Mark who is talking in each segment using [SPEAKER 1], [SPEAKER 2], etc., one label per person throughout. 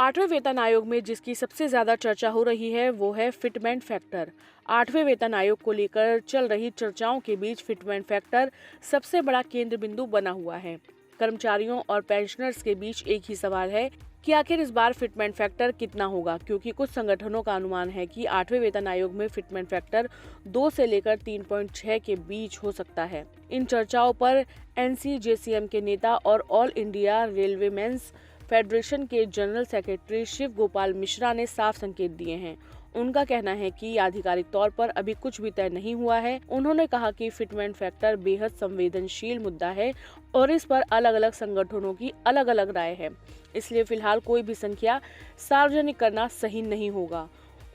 [SPEAKER 1] आठवें वेतन आयोग में जिसकी सबसे ज्यादा चर्चा हो रही है वो है फिटमेंट फैक्टर। आठवें वेतन आयोग को लेकर चल रही चर्चाओं के बीच फिटमेंट फैक्टर सबसे बड़ा केंद्र बिंदु बना हुआ है। कर्मचारियों और पेंशनर्स के बीच एक ही सवाल है कि आखिर इस बार फिटमेंट फैक्टर कितना होगा, क्योंकि कुछ संगठनों का अनुमान है कि आठवें वेतन आयोग में फिटमेंट फैक्टर 2 से लेकर 3.6 के बीच हो सकता है। इन चर्चाओं पर NCJCM के नेता और ऑल इंडिया रेलवेमेंस फेडरेशन के जनरल सेक्रेटरी शिव गोपाल मिश्रा ने साफ संकेत दिए हैं। उनका कहना है कि आधिकारिक तौर पर अभी कुछ भी तय नहीं हुआ है। उन्होंने कहा कि फिटमेंट फैक्टर बेहद संवेदनशील मुद्दा है और इस पर अलग अलग संगठनों की अलग अलग राय है, इसलिए फिलहाल कोई भी संख्या सार्वजनिक करना सही नहीं होगा।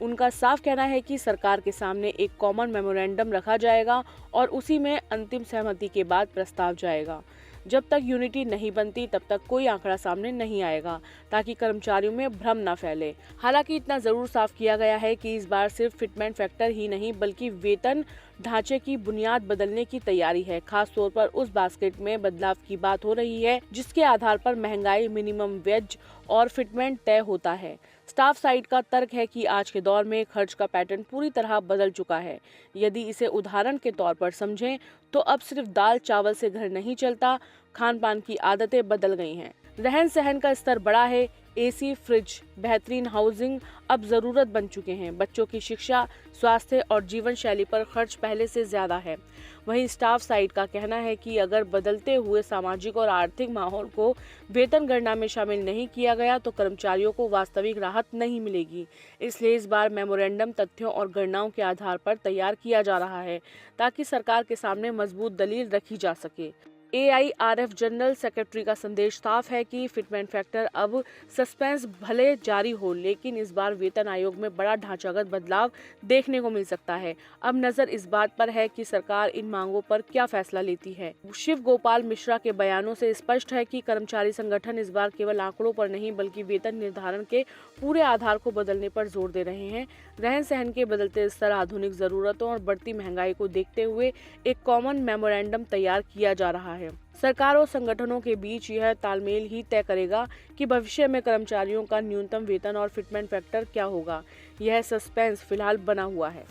[SPEAKER 1] उनका साफ कहना है कि सरकार के सामने एक कॉमन मेमोरेंडम रखा जाएगा और उसी में अंतिम सहमति के बाद प्रस्ताव जाएगा। जब तक यूनिटी नहीं बनती तब तक कोई आंकड़ा सामने नहीं आएगा, ताकि कर्मचारियों में भ्रम न फैले। हालांकि इतना जरूर साफ किया गया है कि इस बार सिर्फ फिटमेंट फैक्टर ही नहीं बल्कि वेतन ढांचे की बुनियाद बदलने की तैयारी है। खास तौर पर उस बास्केट में बदलाव की बात हो रही है जिसके आधार पर महंगाई, मिनिमम वेज और फिटमेंट तय होता है। स्टाफ साइड का तर्क है कि आज के दौर में खर्च का पैटर्न पूरी तरह बदल चुका है। यदि इसे उदाहरण के तौर पर समझें तो अब सिर्फ दाल चावल से घर नहीं चलता, खान पान की आदतें बदल गई हैं। रहन सहन का स्तर बढ़ा है, AC, फ्रिज, बेहतरीन हाउसिंग अब जरूरत बन चुके हैं। बच्चों की शिक्षा, स्वास्थ्य और जीवन शैली पर खर्च पहले से ज्यादा है। वहीं स्टाफ साइड का कहना है कि अगर बदलते हुए सामाजिक और आर्थिक माहौल को वेतन गणना में शामिल नहीं किया गया तो कर्मचारियों को वास्तविक राहत नहीं मिलेगी। इसलिए इस बार मेमोरेंडम तथ्यों और गणनाओं के आधार पर तैयार किया जा रहा है ताकि सरकार के सामने मजबूत दलील रखी जा सके। AIRF जनरल सेक्रेटरी का संदेश साफ है कि फिटमेंट फैक्टर अब सस्पेंस भले जारी हो, लेकिन इस बार वेतन आयोग में बड़ा ढांचागत बदलाव देखने को मिल सकता है। अब नजर इस बात पर है कि सरकार इन मांगों पर क्या फैसला लेती है। शिव गोपाल मिश्रा के बयानों से स्पष्ट है कि कर्मचारी संगठन इस बार केवल आंकड़ों पर नहीं बल्कि वेतन निर्धारण के पूरे आधार को बदलने पर जोर दे रहे हैं। रहन सहन के बदलते स्तर, आधुनिक जरूरतों और बढ़ती महंगाई को देखते हुए एक कॉमन मेमोरेंडम तैयार किया जा रहा है। सरकार और संगठनों के बीच यह तालमेल ही तय करेगा कि भविष्य में कर्मचारियों का न्यूनतम वेतन और फिटमेंट फैक्टर क्या होगा। यह सस्पेंस फिलहाल बना हुआ है।